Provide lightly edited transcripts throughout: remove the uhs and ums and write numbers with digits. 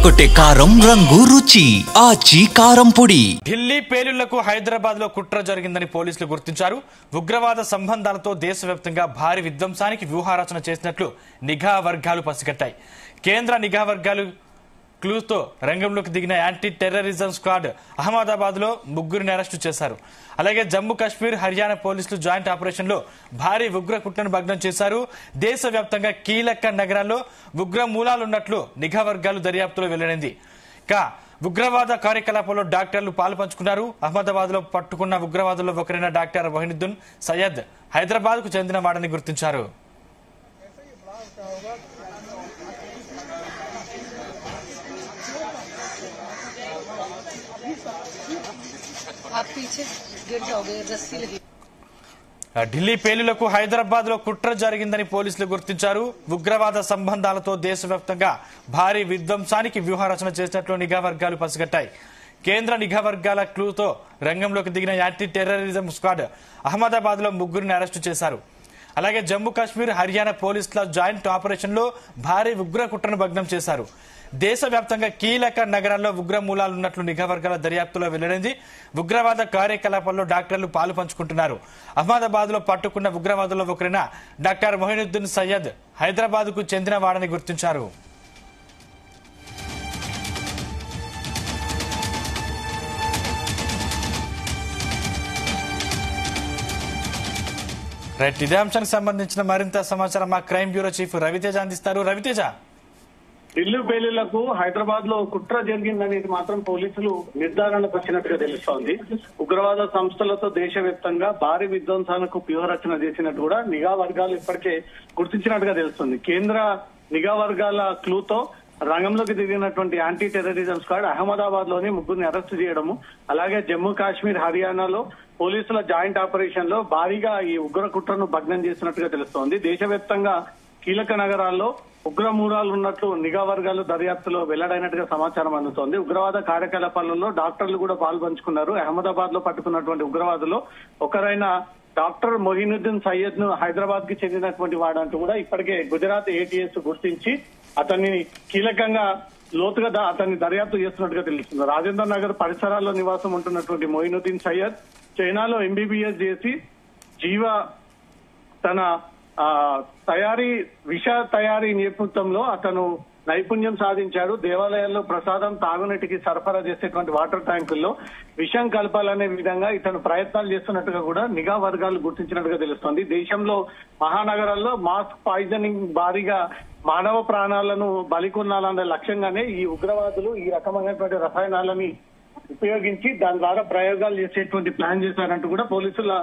అదరగొట్టే కారం రంగు రుచి ఆచి కారం పొడి. ఢిల్లీ పేలుళ్లకు హైదరాబాద్ లో కుట్ర జరిగిందని పోలీసులు గుర్తించారు. ఉగ్రవాద సంబంధాలతో దేశవ్యాప్తంగా భారీ విధ్వంసానికి వ్యూహరచన చేసినట్లు నిఘా వర్గాలు పసిగట్టాయి. కేంద్ర నిఘా వర్గాలు క్లూతో రంగంలోకి దిగిన యాంటీ టెర్రరిజం స్క్వాడ్ అహ్మదాబాద్ లో ముగ్గురిని అరెస్టు చేశారు. అలాగే జమ్మూ కాశ్మీర్, హర్యానా పోలీసులు జాయింట్ ఆపరేషన్ లో భారీ ఉగ్ర కుట్రను భగ్నం చేశారు. దేశవ్యాప్తంగా కీలక నగరాల్లో ఉగ్ర మూలాలున్నట్లు నిఘా వర్గాలు దర్యాప్తులో వెల్లడైంది. ఉగ్రవాద కార్యకలాపాల్లో డాక్టర్లు పాలు పంచుకున్నారు. అహ్మదాబాద్ లో పట్టుకున్న ఉగ్రవాదుల్లో ఒకరైన డాక్టర్ మొయినుద్దీన్ సయ్యద్ హైదరాబాద్ కు చెందిన వాడని గుర్తించారు. ఢిల్లీ పేలుళ్లకు హైదరాబాద్ లో కుట్ర జరిగిందని పోలీసులు గుర్తించారు. ఉగ్రవాద సంబంధాలతో దేశవ్యాప్తంగా భారీ విధ్వంసానికి వ్యూహరచన చేసినట్లు నిఘా వర్గాలు పసిగట్టాయి. కేంద్ర నిఘా వర్గాల క్లూతో రంగంలోకి దిగిన యాంటీ టెర్రరిజం స్క్వాడ్ అహ్మదాబాద్ లో ముగ్గురిని అరెస్టు చేశారు. అలాగే జమ్మూ కాశ్మీర్, హర్యానా పోలీసుల జాయింట్ ఆపరేషన్ లో భారీ ఉగ్ర కుట్రను భగ్నం చేశారు. దేశవ్యాప్తంగా కీలక నగరాల్లో ఉగ్ర మూలాలున్నట్లు నిఘా వర్గాల దర్యాప్తులో వెల్లడైంది. ఉగ్రవాద కార్యకలాపాల్లో డాక్టర్లు పాలు పంచుకుంటున్నారు. అహ్మదాబాద్ లో పట్టుకున్న ఉగ్రవాదుల్లో ఒకరైన డాక్టర్ మొయినుద్దీన్ సయ్యద్ హైదరాబాద్ కు చెందిన వాడని గుర్తించారు. రైట్, ఇదే అంశానికి సంబంధించిన మరింత సమాచారం మా క్రైమ్ బ్యూరో చీఫ్ రవితేజ అందిస్తారు. రవితేజ, ఢిల్లీ పేలుళ్లకు హైదరాబాద్ లో కుట్ర జరిగిందనేది మాత్రం పోలీసులు నిర్ధారణకు వచ్చినట్టుగా తెలుస్తోంది. ఉగ్రవాద సంస్థలతో దేశవ్యాప్తంగా భారీ విధ్వంసాలకు వ్యూహరచన చేసినట్టు కూడా నిఘా వర్గాలు ఇప్పటికే గుర్తించినట్టుగా తెలుస్తుంది. కేంద్ర నిఘా వర్గాల క్లూతో రంగంలోకి దిగినటువంటి యాంటీ టెర్రరిజం స్క్వాడ్ అహ్మదాబాద్ లోని ముగ్గురిని అరెస్టు చేయడము, అలాగే జమ్మూ కాశ్మీర్, హర్యానాలో పోలీసుల జాయింట్ ఆపరేషన్ లో భారీగా ఈ ఉగ్ర కుట్రను భగ్నం చేసినట్టుగా తెలుస్తోంది. దేశవ్యాప్తంగా కీలక నగరాల్లో ఉగ్ర మూలాలు ఉన్నట్లు నిఘా వర్గాలు దర్యాప్తులో వెల్లడైనట్టుగా సమాచారం అందుతోంది. ఉగ్రవాద కార్యకలాపాలలో డాక్టర్లు కూడా పాల్పంచుకున్నారు. అహ్మదాబాద్ లో పట్టుకున్నటువంటి ఉగ్రవాదులో ఒకరైన డాక్టర్ మొయినుద్దీన్ సయ్యద్ ను హైదరాబాద్ కి చెందినటువంటి వాడంటూ కూడా ఇప్పటికే గుజరాత్ ఏటీఎస్ గుర్తించి అతన్ని కీలకంగా లోతుగా అతన్ని దర్యాప్తు చేస్తున్నట్టుగా తెలుస్తుంది. రాజేంద్ర నగర్ పరిసరాల్లో నివాసం ఉంటున్నటువంటి మొయినుద్దీన్ సయ్యద్ చైనాలో ఎంబీబీఎస్ చేసి తన విష తయారీ నేపథ్యంలో అతను నైపుణ్యం సాధించాడు. దేవాలయాల్లో ప్రసాదం, తాగునీటికి సరఫరా చేసేటువంటి వాటర్ ట్యాంకుల్లో విషం కలపాలనే విధంగా ఇతను ప్రయత్నాలు చేస్తున్నట్టుగా కూడా నిఘా వర్గాలు గుర్తించినట్టుగా తెలుస్తోంది. దేశంలో మహానగరాల్లో మాస్ పాయిజనింగ్ భారీగా మానవ ప్రాణాలను బలికొనాలనే లక్ష్యంగానే ఈ ఉగ్రవాదులు ఈ రకమైనటువంటి రసాయనాలని ఉపయోగించి దాని ద్వారా ప్రయోగాలు చేసేటువంటి ప్లాన్ చేశారంటూ కూడా పోలీసుల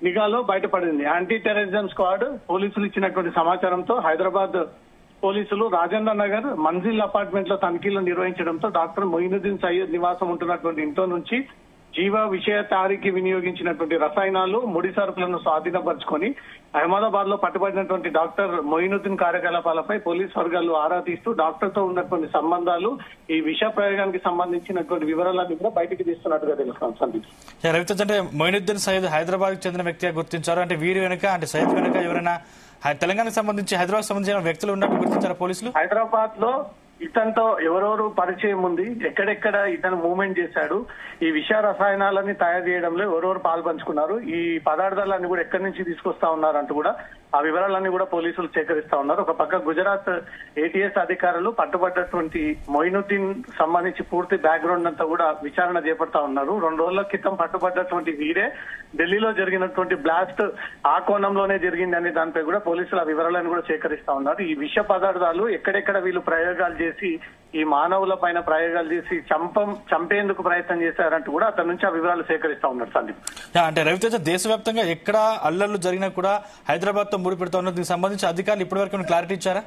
నిఘాలో బయటపడింది. యాంటీ టెర్రరిజం స్క్వాడ్ పోలీసులు ఇచ్చినటువంటి సమాచారంతో హైదరాబాద్ పోలీసులు రాజేంద్ర నగర్ మంజిల్ అపార్ట్మెంట్ లో తనిఖీలు నిర్వహించడంతో డాక్టర్ మొయినుద్దీన్ సయ్యద్ నివాసం ఉంటున్నటువంటి ఇంట్లో నుంచి విషయ తయారీకి వినియోగించినటువంటి రసాయనాలు, ముడి సరుకులను స్వాధీనపరుచుకొని అహ్మదాబాద్ లో పట్టుబడినటువంటి డాక్టర్ మొయినుద్దీన్ కార్యకలాపాలపై పోలీస్ వర్గాలు ఆరా తీస్తూ డాక్టర్ తో ఉన్నటువంటి సంబంధాలు, ఈ విష ప్రయోగానికి సంబంధించినటువంటి వివరాలన్నీ కూడా బయటికి తీస్తున్నట్టుగా తెలుస్తాం. సందీప్, రవితేజ, అంటే మొయినుద్దీన్ సయ్యద్ హైదరాబాద్ కు చెందిన వ్యక్తిగా గుర్తించారు. అంటే వీరి వెనుక, అంటే సయ్యద్ వెనుక ఎవరైనా తెలంగాణకు సంబంధించి, హైదరాబాద్ సంబంధించిన వ్యక్తులు ఉన్నట్టు గుర్తించారు పోలీసులు. హైదరాబాద్ లో ఇతనితో ఎవరెవరు పరిచయం ఉంది, ఎక్కడెక్కడ ఇతను మూవ్మెంట్ చేశాడు, ఈ విష రసాయనాలని తయారు చేయడంలో ఎవరెవరు పాల్పంచుకున్నారు, ఈ పదార్థాలన్నీ కూడా ఎక్కడి నుంచి తీసుకొస్తా ఉన్నారంటూ కూడా ఆ వివరాలన్నీ కూడా పోలీసులు సేకరిస్తా ఉన్నారు. ఒక పక్క గుజరాత్ ఏటీఎస్ అధికారులు పట్టుబడ్డటువంటి మొయినుద్దీన్ సంబంధించి పూర్తి బ్యాక్గ్రౌండ్ అంతా కూడా విచారణ చేపడతా ఉన్నారు. 2 రోజుల క్రితం పట్టుబడ్డటువంటి వీరే ఢిల్లీలో జరిగినటువంటి బ్లాస్ట్ ఆ కోణంలోనే జరిగింది అనే దానిపై కూడా పోలీసులు ఆ వివరాలను కూడా సేకరిస్తా ఉన్నారు. ఈ విష పదార్థాలు ఎక్కడెక్కడ వీళ్ళు ప్రయోగాలు చేసి ఈ మానవుల పైన ప్రయోగాలు చేసి చంపేందుకు ప్రయత్నం చేశారంటూ కూడా అతని నుంచి ఆ వివరాలు సేకరిస్తా ఉన్నారు. సందీప్, అంటే రవితేజ, దేశవ్యాప్తంగా ఎక్కడ అల్లర్లు జరిగినా కూడా హైదరాబాద్ తో ముడి పెడతా ఉన్నారు. దీనికి సంబంధించి అధికారులు ఇప్పటివరకు క్లారిటీ ఇచ్చారా?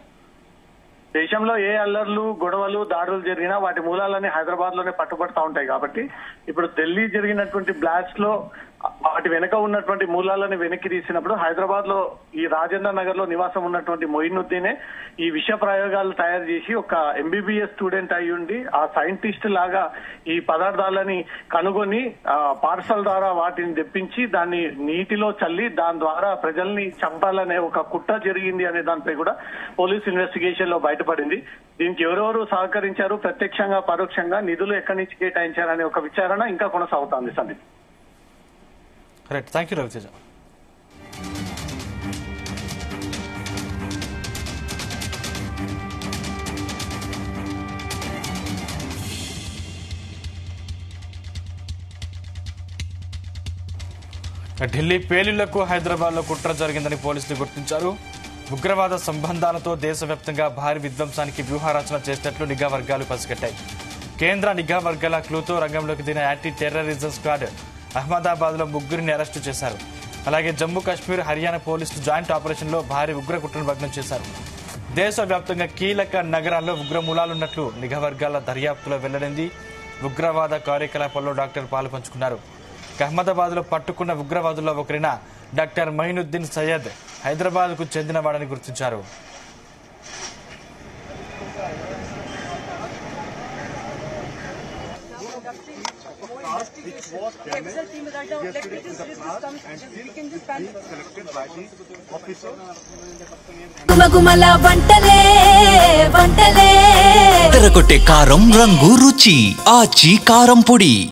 దేశంలో ఏ అల్లర్లు, గొడవలు, దాడులు జరిగినా వాటి మూలాలన్నీ హైదరాబాద్ లోనే పట్టుబడతా ఉంటాయి. కాబట్టి ఇప్పుడు ఢిల్లీ జరిగినటువంటి బ్లాస్ట్ లో వాటి వెనుక ఉన్నటువంటి మూలాలను వెనక్కి తీసినప్పుడు హైదరాబాద్ లో ఈ రాజేంద్ర నగర్ లో నివాసం ఉన్నటువంటి మొయినుద్దీనే ఈ విష ప్రయోగాలు తయారు చేసి ఒక ఎంబీబీఎస్ స్టూడెంట్ అయి ఉండి ఆ సైంటిస్ట్ లాగా ఈ పదార్థాలని కనుగొని పార్సల్ ద్వారా వాటిని తెప్పించి దాన్ని నీటిలో చల్లి దాని ద్వారా ప్రజల్ని చంపాలనే ఒక కుట్ర జరిగింది అనే దానిపై కూడా పోలీస్ ఇన్వెస్టిగేషన్ లో బయటపడింది. దీనికి ఎవరెవరు సహకరించారు, ప్రత్యక్షంగా పరోక్షంగా నిధులు ఎక్కడి నుంచి కేటాయించారనే ఒక విచారణ ఇంకా కొనసాగుతోంది. Sandeep. Right, thank you Raviteja. Delhi పేలుళ్లకు హైదరాబాద్ లో కుట్ర జరిగిందని పోలీసులు గుర్తించారు. ఉగ్రవాద సంబంధాలతో దేశవ్యాప్తంగా భారీ విధ్వంసానికి వ్యూహరచన చేసినట్లు నిఘా వర్గాలు పసిగట్టాయి. కేంద్ర నిఘా వర్గాల క్లూతో రంగంలోకి దిగిన యాంటీ టెర్రరిజం స్క్వాడ్ అహ్మదాబాద్ లో ముగ్గురిని అరెస్టు చేశారు. అలాగే జమ్మూ కాశ్మీర్, హర్యానా పోలీసులు జాయింట్ ఆపరేషన్ లో భారీ ఉగ్ర కుట్రను భగ్నం చేశారు. దేశవ్యాప్తంగా కీలక నగరాల్లో ఉగ్రమూలాలున్నట్లు నిఘా వర్గాల దర్యాప్తులో వెల్లడింది. ఉగ్రవాద కార్యకలాపాల్లో డాక్టర్ పాలు పంచుకున్నారు. అహ్మదాబాద్ లో పట్టుకున్న ఉగ్రవాదుల్లో ఒకరైన డాక్టర్ మొయినుద్దీన్ సయ్యద్ హైదరాబాద్ కు చెందినవాడని గుర్తించారు. తెరకొట్టే కారం రంగు రుచి ఆచి కారం పొడి.